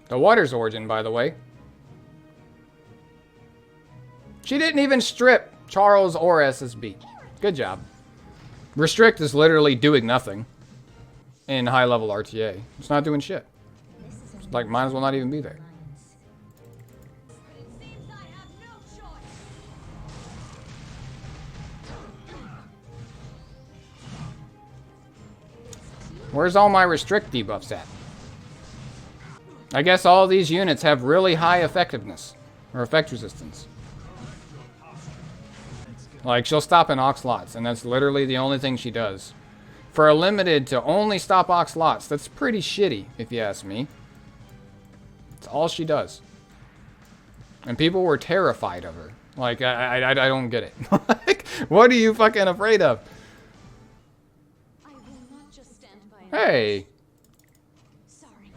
The water's origin, by the way. She didn't even strip Charles or SSB. Good job. Restrict is literally doing nothing in high-level RTA. It's not doing shit. It's like, might as well not even be there. Where's all my restrict debuffs at? I guess all these units have really high effectiveness. Or effect resistance. Like, she'll stop in Oxlots, and that's literally the only thing she does. For a limited to only stop Oxlots, that's pretty shitty, if you ask me. It's all she does. And people were terrified of her. Like, I don't get it. Like, what are you fucking afraid of? Hey. Sorry.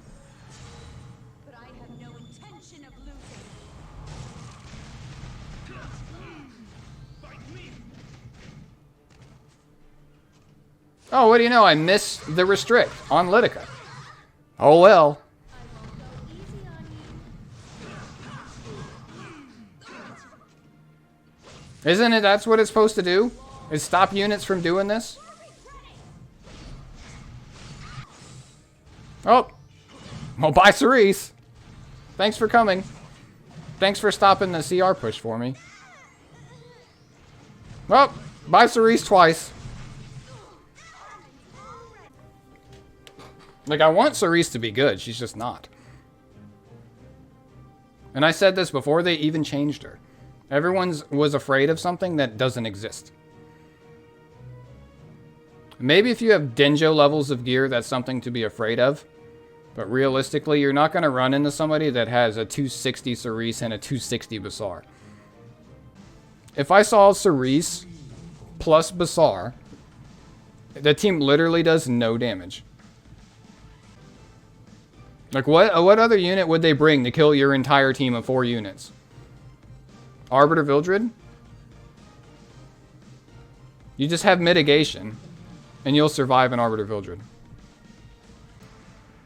But I have no intention of losing. Oh, what do you know? I missed the restrict on Lidica. Oh well. Isn't it that's what it's supposed to do? Is stop units from doing this? Oh. Well, bye, Cerise. Thanks for coming. Thanks for stopping the CR push for me. Well, bye, Cerise twice. Like, I want Cerise to be good. She's just not. And I said this before they even changed her. Everyone was afraid of something that doesn't exist. Maybe if you have Denjo levels of gear, that's something to be afraid of. But realistically, you're not going to run into somebody that has a 260 Cerise and a 260 Basar. If I saw Cerise plus Basar, the team literally does no damage. Like, what other unit would they bring to kill your entire team of 4 units? Arbiter Vildred? You just have mitigation, and you'll survive an Arbiter Vildred.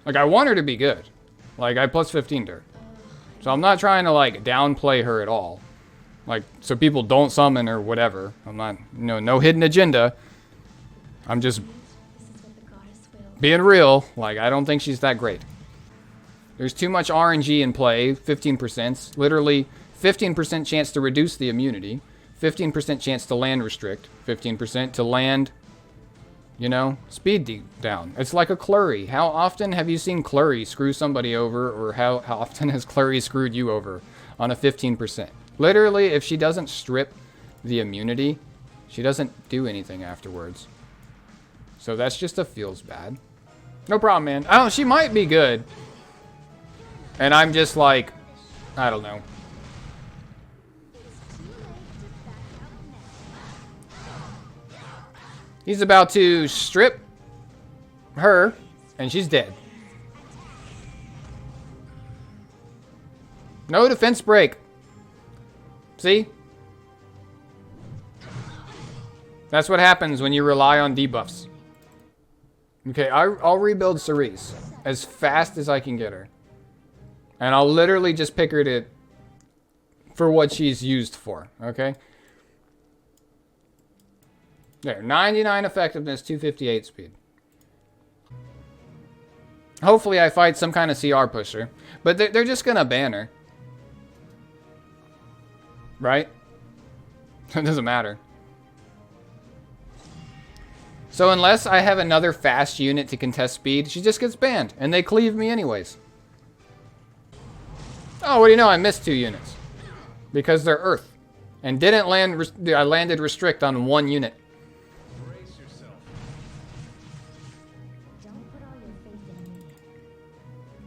Like, I want her to be good. Like, I plus 15'd her. So I'm not trying to, like, downplay her at all. Like, so people don't summon or whatever. I'm not, no hidden agenda. I'm just being real. Like, I don't think she's that great. There's too much RNG in play, 15%. Literally 15% chance to reduce the immunity. 15% chance to land restrict. 15% to land, speed down. It's like a Clurry. How often have you seen Clurry screw somebody over, or how often has Clurry screwed you over on a 15%? Literally, if she doesn't strip the immunity, she doesn't do anything afterwards. So that's just a feels bad. No problem, man. Oh, she might be good. And I'm just like, I don't know. He's about to strip her, and she's dead. No defense break. See? That's what happens when you rely on debuffs. Okay, I'll rebuild Cerise as fast as I can get her. And I'll literally just pick her for what she's used for, okay? There, 99 effectiveness, 258 speed. Hopefully I fight some kind of CR pusher. But they're just going to ban her. Right? It doesn't matter. So unless I have another fast unit to contest speed, she just gets banned. And they cleave me anyways. Oh, what do you know? I missed 2 units. Because they're Earth. And didn't land... I landed restrict on 1 unit.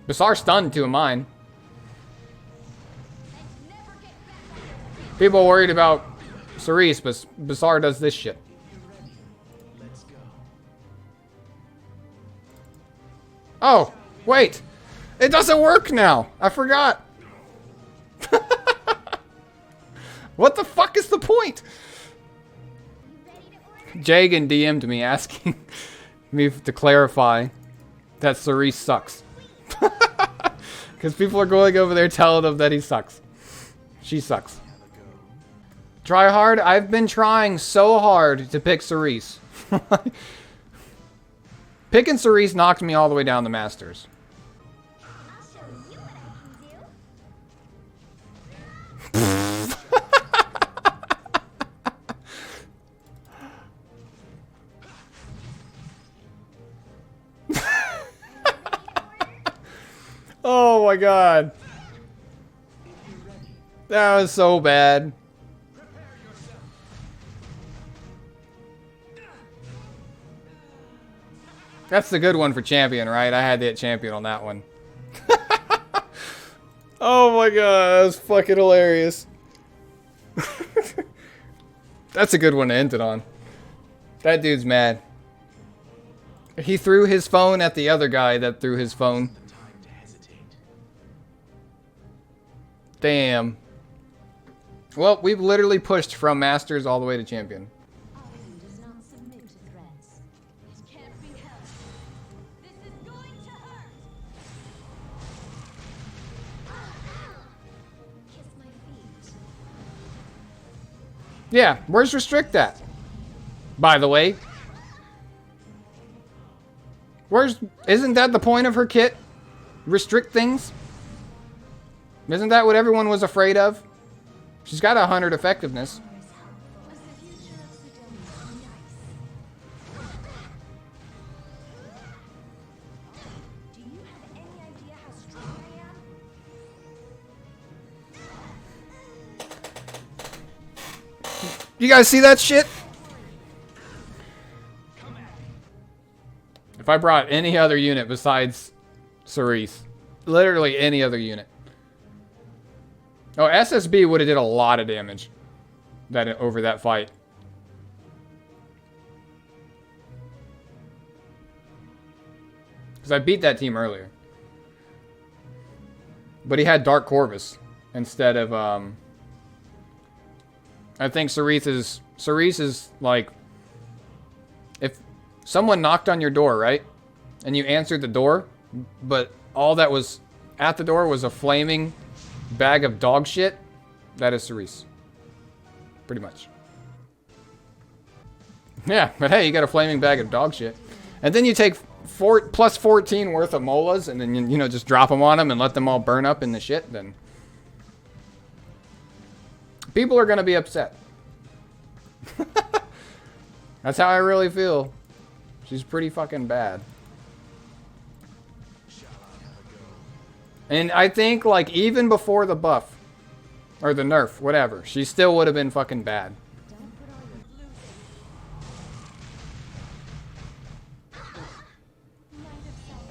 Basar stunned 2 of mine. People worried about Cerise, but Basar does this shit. Oh, wait. It doesn't work now. I forgot. What the fuck is the point? Jagan DM'd me asking me to clarify that Cerise sucks. Because people are going over there telling him that he sucks. She sucks. Try hard? I've been trying so hard to pick Cerise. Picking Cerise knocked me all the way down the Masters. I'll show you what I can do. Oh my god. That was so bad. That's the good one for champion, right? I had to hit champion on that one. Oh my god, that was fucking hilarious. That's a good one to end it on. That dude's mad. He threw his phone at the other guy that threw his phone. Damn. Well, we've literally pushed from Masters all the way to Champion. Arden does not submit to threats. It can't be helped. This is going to hurt. Kiss my feet. Yeah, where's Restrict at? By the way. Isn't that the point of her kit? Restrict things? Isn't that what everyone was afraid of? She's got 100 effectiveness. Was the future of Sidonia nice? Do you have any idea how strong I am? You guys see that shit? If I brought any other unit besides Cerise, literally any other unit. Oh, SSB would have did a lot of damage over that fight. Because I beat that team earlier. But he had Dark Corvus instead of, I think Cerise is like, if someone knocked on your door, right? And you answered the door, but all that was at the door was a flaming bag of dog shit, that is Cerise. Pretty much. Yeah, but hey, you got a flaming bag of dog shit. And then you take plus 14 worth of molas and then, you know, just drop them on them and let them all burn up in the shit, then people are going to be upset. That's how I really feel. She's pretty fucking bad. And I think, like, even before the buff, or the nerf, whatever, she still would have been fucking bad. Don't put all your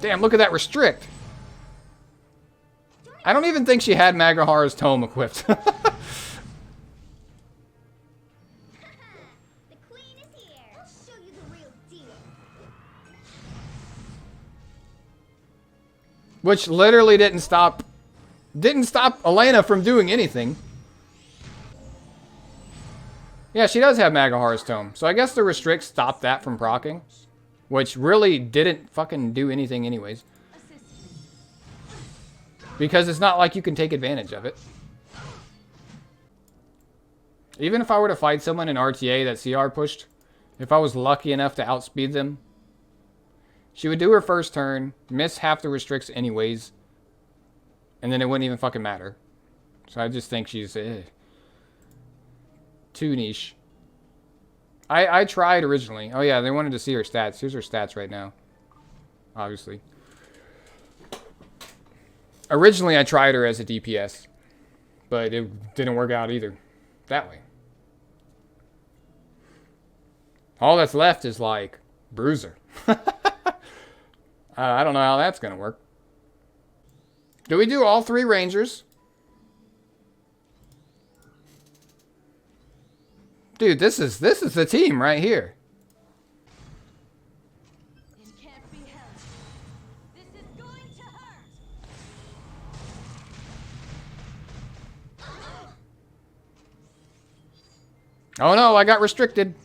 Damn, look at that restrict. I don't even think she had Magrahara's tome equipped. The queen is here. I'll show you the real deal. Which literally didn't stop Elena from doing anything. Yeah, she does have Magrahara's tome. So I guess the restrict stopped that from proccing. Which really didn't fucking do anything anyways. Because it's not like you can take advantage of it. Even if I were to fight someone in RTA that CR pushed, if I was lucky enough to outspeed them, she would do her first turn, miss half the restricts anyways, and then it wouldn't even fucking matter. So I just think she's too niche. I tried originally. Oh yeah, they wanted to see her stats. Here's her stats right now. Obviously. Originally I tried her as a DPS, but it didn't work out either. That way. All that's left is like Bruiser. I don't know how that's gonna work. Do we do all 3 Rangers? Dude, this is the team right here. It can't be helped. This is going to hurt. Oh no, I got restricted.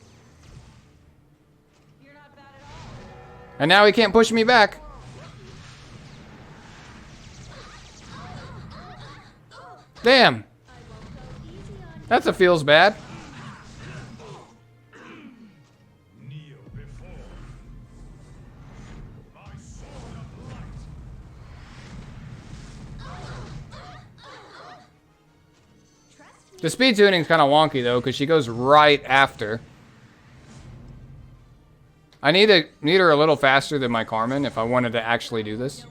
You're not bad at all. And now he can't push me back. Damn. That's a feels bad. Kneel before my sword of light. The speed tuning's kind of wonky though, because she goes right after. I need her a little faster than my Carmen if I wanted to actually do this.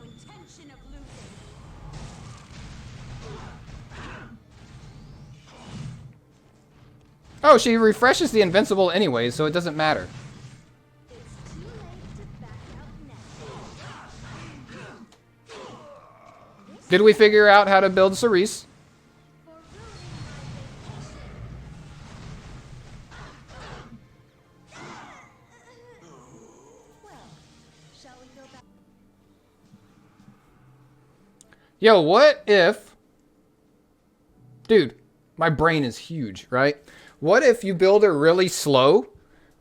Oh, she refreshes the invincible anyway, so it doesn't matter. Did we figure out how to build Cerise? Yo, what if... Dude, my brain is huge, right? What if you build her really slow,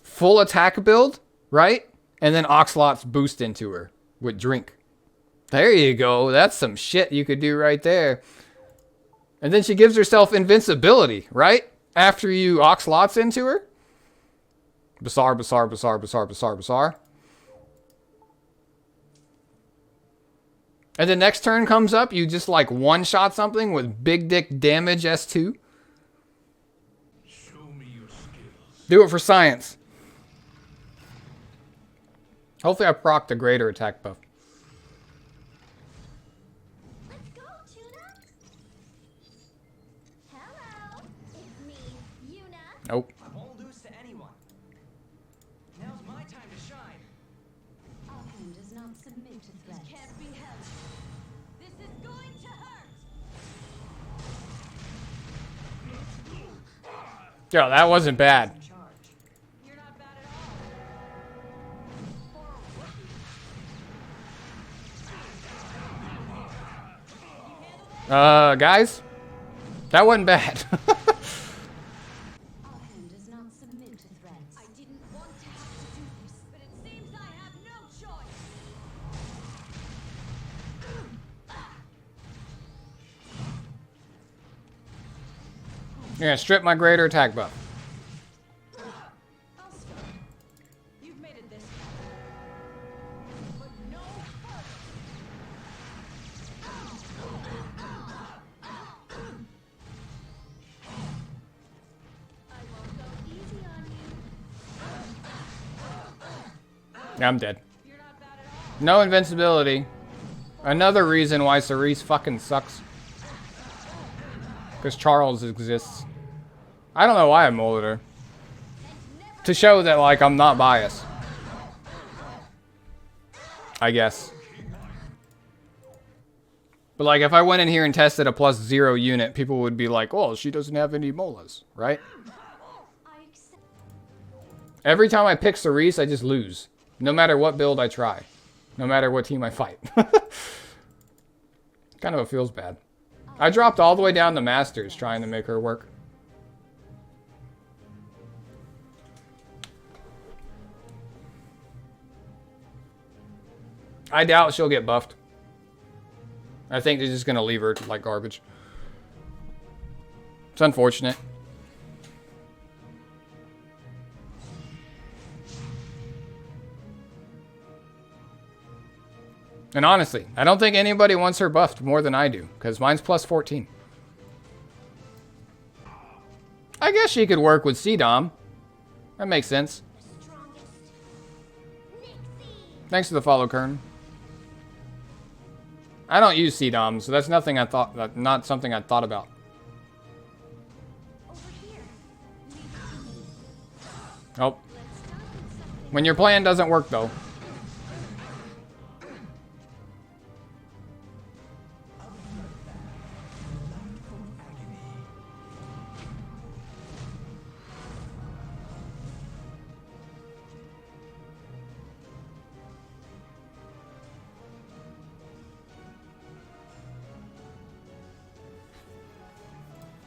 full attack build, right? And then Oxlot's boost into her with drink. There you go. That's some shit you could do right there. And then she gives herself invincibility, right? After you Oxlot's into her. Bazaar, bazaar, bazaar, bazaar, bazaar, bazaar. And the next turn comes up, you just like one-shot something with big dick damage S2. Show me your skills. Do it for science. Hopefully I proc the greater attack buff. Let's go, Tuna. Hello, it's me, Yuna. Nope. I won't lose to anyone. Now's my time to shine. Offhand does not submit to threats. This can't be helped. This is going to hurt. Yo, that wasn't bad. Charge. You're not bad at all. Guys, that wasn't bad. Offhand does not submit to threats. I didn't want to have to do this, but it seems I have no choice. You're gonna strip my greater attack buff. I'll stop. You've made it this far. But no further. I won't go easy on you. Yeah, I'm dead. You're not bad at all. No invincibility. Another reason why Cerise fucking sucks. Because Charles exists. I don't know why I molded her. To show that, like, I'm not biased. I guess. But, like, if I went in here and tested a +0 unit, people would be like, oh, she doesn't have any molas, right? I accept. Every time I pick Cerise, I just lose. No matter what build I try. No matter what team I fight. Kind of feels bad. I dropped all the way down to Masters trying to make her work. I doubt she'll get buffed. I think they're just going to leave her like garbage. It's unfortunate. And honestly, I don't think anybody wants her buffed more than I do, because mine's +14. I guess she could work with C-Dom. That makes sense. Strongest. Nixie. Thanks for the follow, Kern. I don't use C-Dom, so that's nothing I thought, not something I thought about. Over here. Leave it to me. Oh, Let's start with something. when your plan doesn't work, though.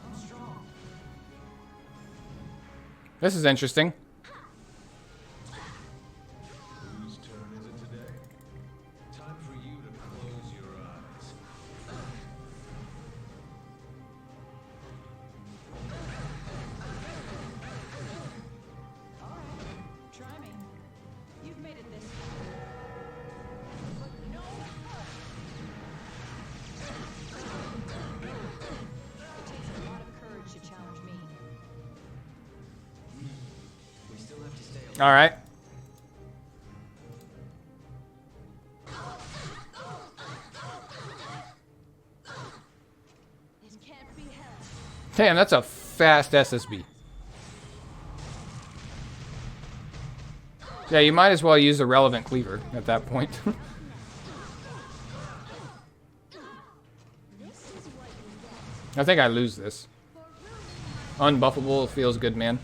I'm strong. This is interesting. Whose turn is it today? Time for you to close your eyes. All right. It can't be held. Damn, that's a fast SSB. Yeah, you might as well use a relevant cleaver at that point. I think I lose this. Unbuffable feels good, man.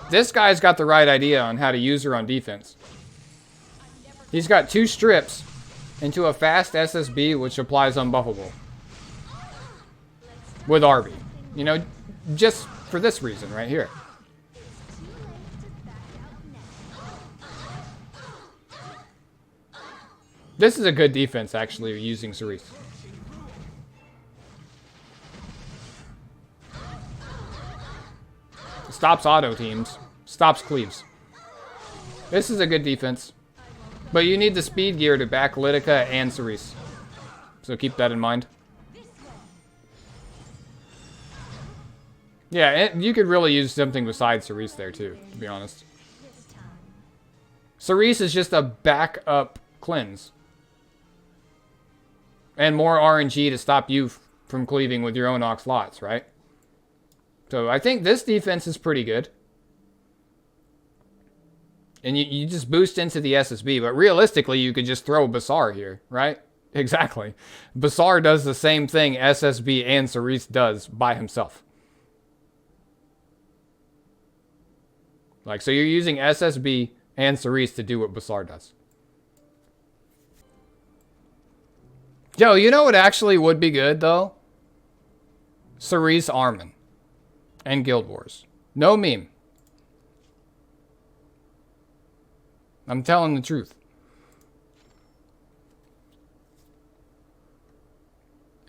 This guy's got the right idea on how to use her on defense. He's got 2 strips into a fast SSB, which applies unbuffable. With Arby. You know, just for this reason right here. This is a good defense, actually, using Cerise. Stops auto teams. Stops cleaves. This is a good defense. But you need the speed gear to back Lidica and Cerise. So keep that in mind. Yeah, you could really use something besides Cerise there, too, to be honest. Cerise is just a backup cleanse. And more RNG to stop you from cleaving with your own Ox slots, right? So I think this defense is pretty good. And you just boost into the SSB. But realistically, you could just throw Basar here, right? Exactly. Basar does the same thing SSB and Cerise does by himself. Like, so you're using SSB and Cerise to do what Basar does. Yo, you know what actually would be good, though? Cerise Armin. And Guild Wars. No meme. I'm telling the truth.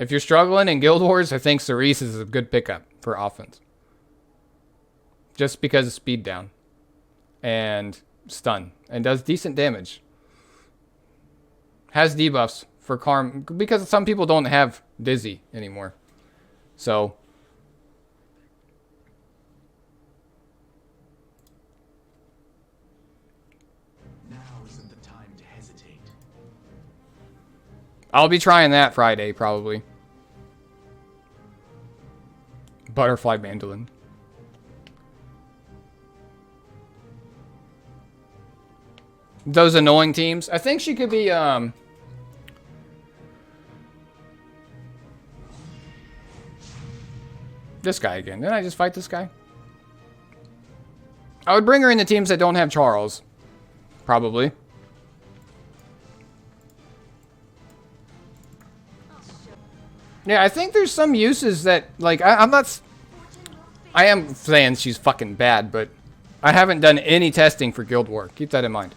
If you're struggling in Guild Wars, I think Cerise is a good pickup for offense. Just because of speed down. And stun. And does decent damage. Has debuffs for Karm. Because some people don't have Dizzy anymore. So. Now isn't the time to hesitate. I'll be trying that Friday, probably. Butterfly Mandolin. Those annoying teams. I think she could be, this guy again. Didn't I just fight this guy? I would bring her in the teams that don't have Charles. Probably. Yeah, I think there's some uses that, like, I'm not... I am saying she's fucking bad, but I haven't done any testing for Guild War. Keep that in mind.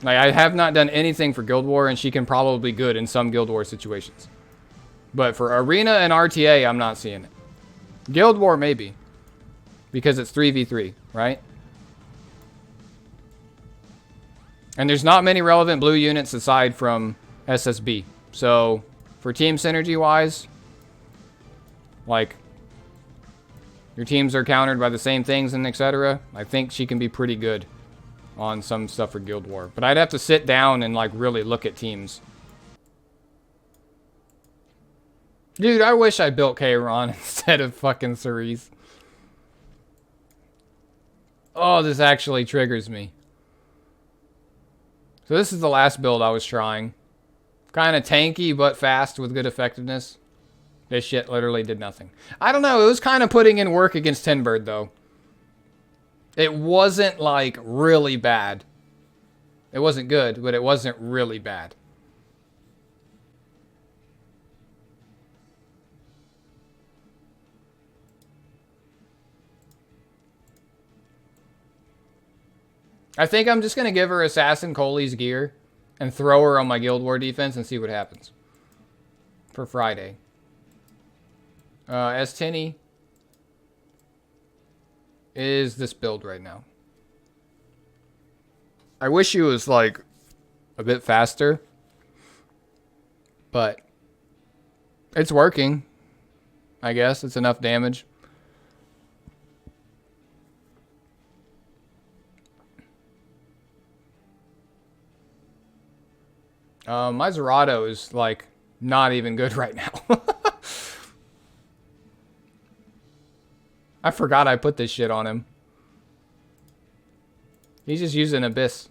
Like, I have not done anything for Guild War, and she can probably be good in some Guild War situations. But for Arena and RTA, I'm not seeing it. Guild War, maybe. Because it's 3v3, right? And there's not many relevant blue units aside from SSB. So, for team synergy-wise, like, your teams are countered by the same things and etc. I think she can be pretty good on some stuff for Guild War. But I'd have to sit down and, like, really look at teams. Dude, I wish I built Kayron instead of fucking Cerise. Oh, this actually triggers me. So this is the last build I was trying. Kind of tanky, but fast with good effectiveness. This shit literally did nothing. I don't know, it was kind of putting in work against Tinbird, though. It wasn't, like, really bad. It wasn't good, but it wasn't really bad. I think I'm just going to give her Assassin Coley's gear and throw her on my Guild War defense and see what happens. For Friday. S10 is this build right now. I wish he was, like, a bit faster. But it's working. I guess it's enough damage. My Zerato is, like, not even good right now. I forgot I put this shit on him. He's just using Abyss.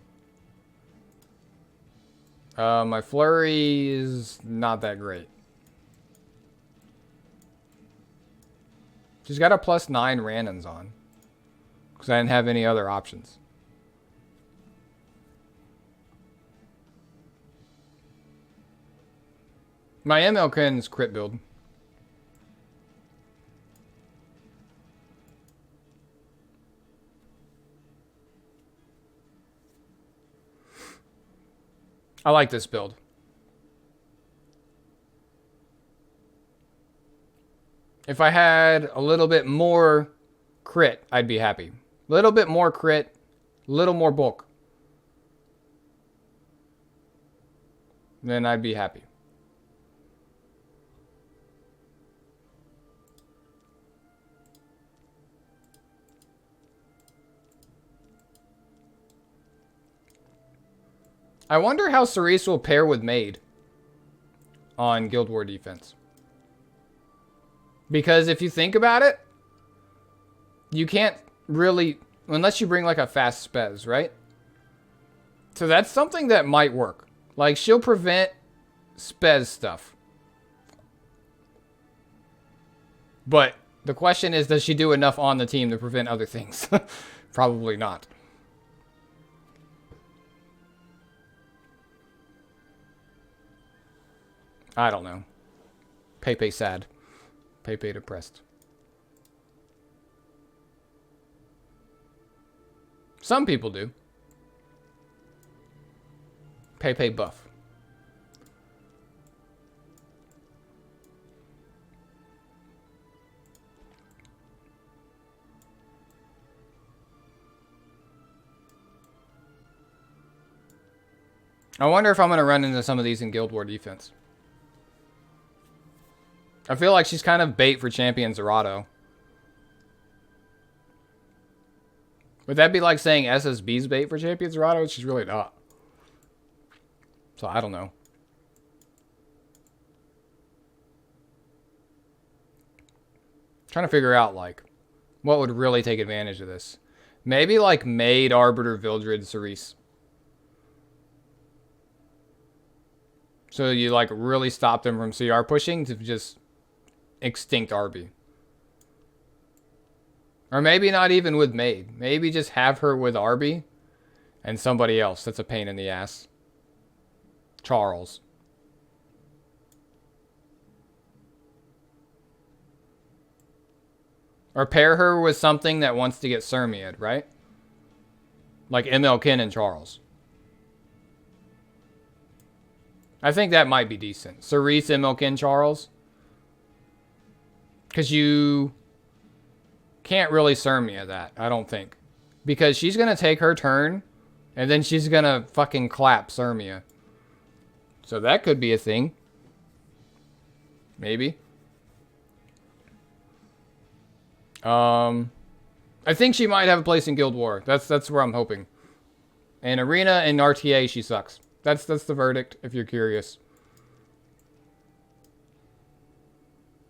My Flurry is not that great. She's got a +9 randoms on. Because I didn't have any other options. My MLKin's crit build. I like this build. If I had a little bit more crit, I'd be happy. A little bit more crit, a little more bulk. Then I'd be happy. I wonder how Cerise will pair with Maid on Guild War defense. Because if you think about it, you can't really, unless you bring like a fast spez, right? So that's something that might work. Like, she'll prevent spez stuff. But the question is, does she do enough on the team to prevent other things? Probably not. I don't know. Pepe sad. Pepe depressed. Some people do. Pepe buff. I wonder if I'm going to run into some of these in Guild War defense. I feel like she's kind of bait for Champion Zerato. Would that be like saying SSB's bait for Champion Zerato? She's really not. So I don't know. Trying to figure out like what would really take advantage of this. Maybe like Maid, Arbiter, Vildred, Cerise. So you like really stop them from CR pushing to just extinct Arby. Or maybe not even with Maid. Maybe just have her with Arby and somebody else that's a pain in the ass. Charles. Or pair her with something that wants to get Sirmiad, right? Like MLKin and Charles. I think that might be decent. Cerise, MLKin, Charles. Because you can't really Sirmia that, I don't think. Because she's going to take her turn, and then she's going to fucking clap Sirmia. So that could be a thing. Maybe. I think she might have a place in Guild War. That's where I'm hoping. And Arena and RTA, she sucks. That's the verdict, if you're curious.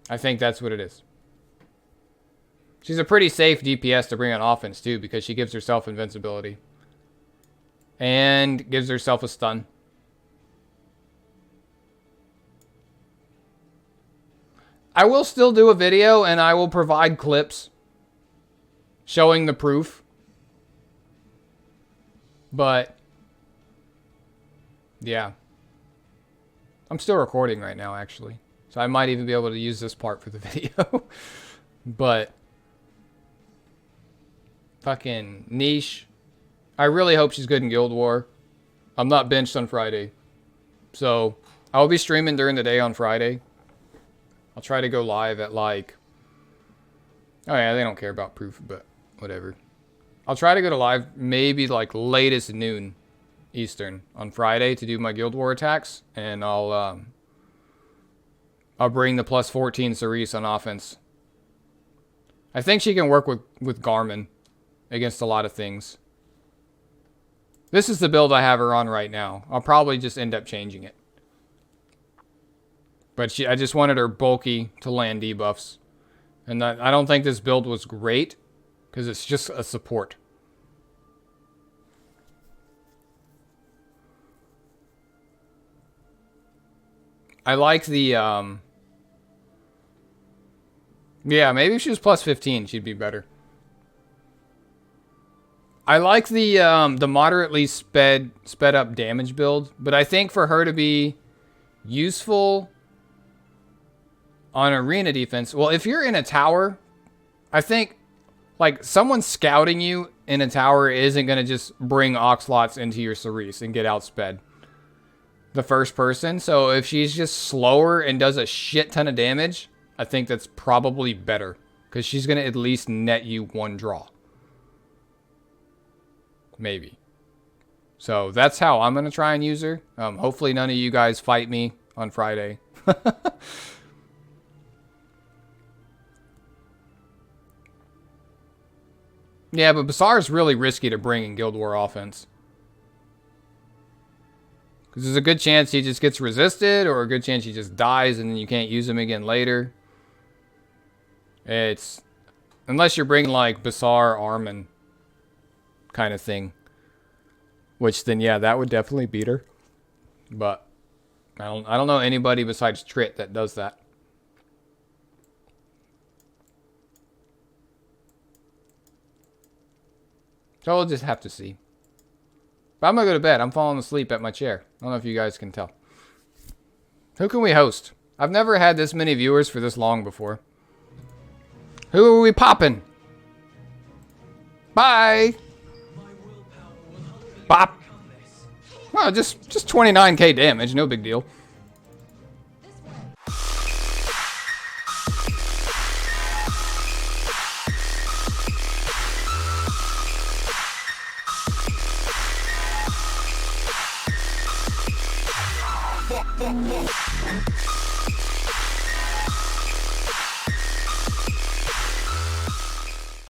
I think that's what it is. She's a pretty safe DPS to bring on offense, too, because she gives herself invincibility. And gives herself a stun. I will still do a video, and I will provide clips showing the proof. But, yeah. I'm still recording right now, actually. So I might even be able to use this part for the video. But, fucking niche. I really hope she's good in Guild War. I'm not benched on Friday. So, I'll be streaming during the day on Friday. I'll try to go live at like... Oh yeah, they don't care about proof, but whatever. I'll try to go to live maybe like latest noon Eastern on Friday to do my Guild War attacks. And I'll bring the plus 14 Cerise on offense. I think she can work with Garmin against a lot of things. This is the build I have her on right now. I'll probably just end up changing it. But I just wanted her bulky to land debuffs. And I don't think this build was great, because it's just a support. I like the, yeah, maybe if she was plus 15, she'd be better. I like the moderately sped up damage build, but I think for her to be useful on arena defense, well, if you're in a tower, I think, like, someone scouting you in a tower isn't going to just bring Oxlots into your Cerise and get outsped the first person. So if she's just slower and does a shit ton of damage, I think that's probably better, because she's going to at least net you one draw. Maybe. So that's how I'm going to try and use her. Hopefully none of you guys fight me on Friday. Yeah, but Bazaar is really risky to bring in Guild War offense. Because there's a good chance he just gets resisted, or a good chance he just dies and then you can't use him again later. It's... Unless you're bringing, like, Bazaar, Armin kind of thing. Which then, yeah, that would definitely beat her. But I don't know anybody besides Trit that does that. So we'll just have to see. But I'm gonna go to bed. I'm falling asleep at my chair. I don't know if you guys can tell. Who can we host? I've never had this many viewers for this long before. Who are we popping? Bye! Bop! Well, just 29k damage. No big deal. This way.